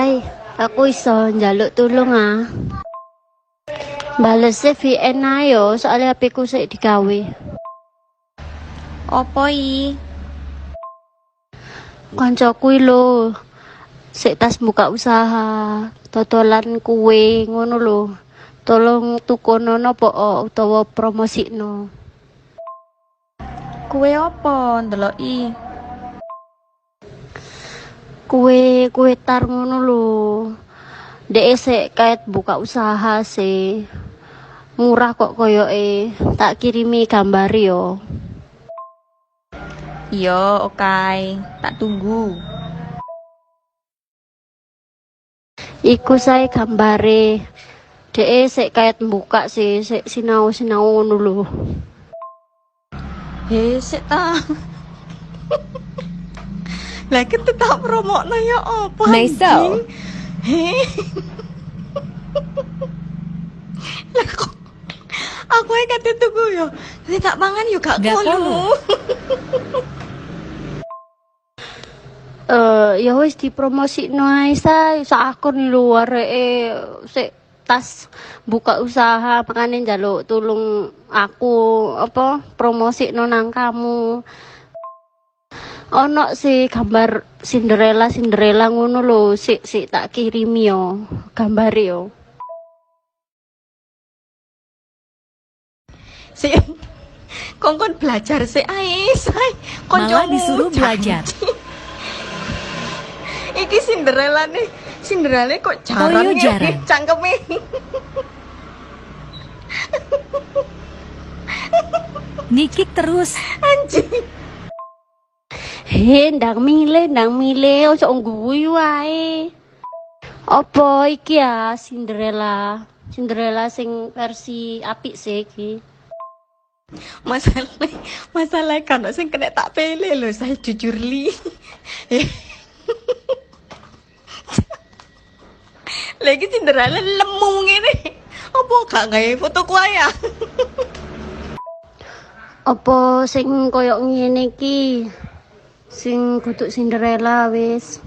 Hai, aku iso njaluk tulung ah. Bales VN ayo, soalnya HP ku sik digawe. Opo i? Kancaku lho, sik tas buka usaha, totolan kue ngono lho. Tolong tukono napa utawa promosino. Kue opo ndeloki? Kue tar ngono lho. Dek sik kaet buka usaha sih. Murah kok koyoke. Tak kirimi gambar yo. Iya, oke. Tak tunggu. Iku saya gambare. Dek sik kaet buka sih, sik sinau-sinau ngono lho. Sik ta. Lah kita tak promokno ya apa? Maisel. He. Lah kok aku ae kate tuku yo. Nek tak mangan yo gak Gak kono. Ya wis dipromosikno ae sae, sak akun lho areke sik tas buka usaha makane njaluk tulung aku apa promosikno nang kamu. Ono sih gambar Cinderella ngono lho, sik tak kirimi yo gambare yo. Sik kongkon belajar sik ae, say. Malah disuruh belajar. Iki Cinderella kok jarang Koyo ya jarang. cangkeme. Nikik terus. Anjing. Ndang milih ojo ngguyu wae. Apa iki ya Cinderella sing versi apik sih iki. Masalah kan sing kena tak pilih lho, saya jujur li. Lagi Cinderella lemu ngene. Apa gak gawe foto ku ya? Apa sing koyo ngene iki? Sing kutuk Cinderella wis.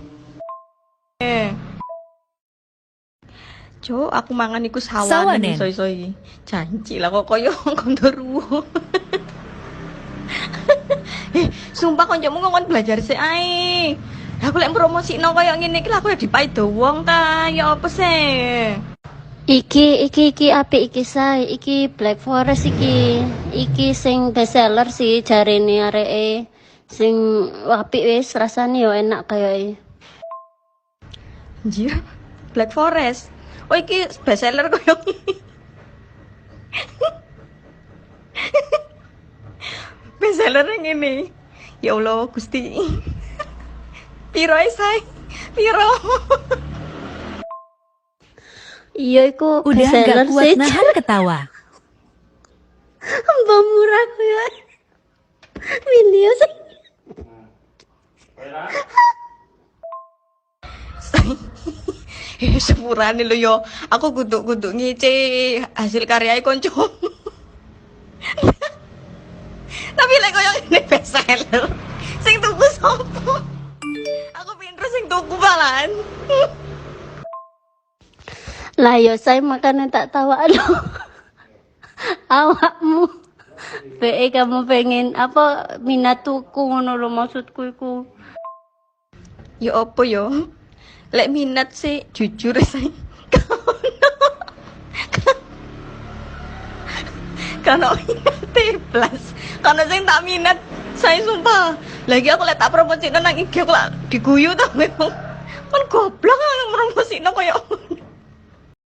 Jo, aku mangan iku Sawanen. sawane iso-iso iki. Janji lah kok koyo kondoruwo. Sumpah kancamu ngomong belajar sik ae. Aku lek promosino koyo ngene iki lah aku dipaido wong ta, ya apa sih? Iki apik iki sae. Iki Black Forest iki. Iki sing best seller sih jarene areke. Sing apik wis rasane yo enak kayoke. Anjir, Black Forest. Oh iki best seller koyo ngene. Best seller ngene. Ya Allah, Gusti. Piro ae, say? Piro? Iya iku Udah best seller gak kuat sih. nahan ketawa. Mbak murah koyo. Video sih. Sepurane lho yo. Aku kudu ngece hasil karyae konco. Tapi lek koyo ngene best seller. Sing tuku sapa? Aku pinter sing tuku balan. Lah yo saya makanan tak tawa lo. Awakmu. Be kamu pengen apa minat tuku ngono lho maksudku iku. Ya apa yo? Lek minat sih jujur sih. Karena minat plus. Karena sing tak minat saya sumpah. Lagi aku lek tak promosi nang IG aku lak diguyu ta memang. Kan goblok yang promosi koyo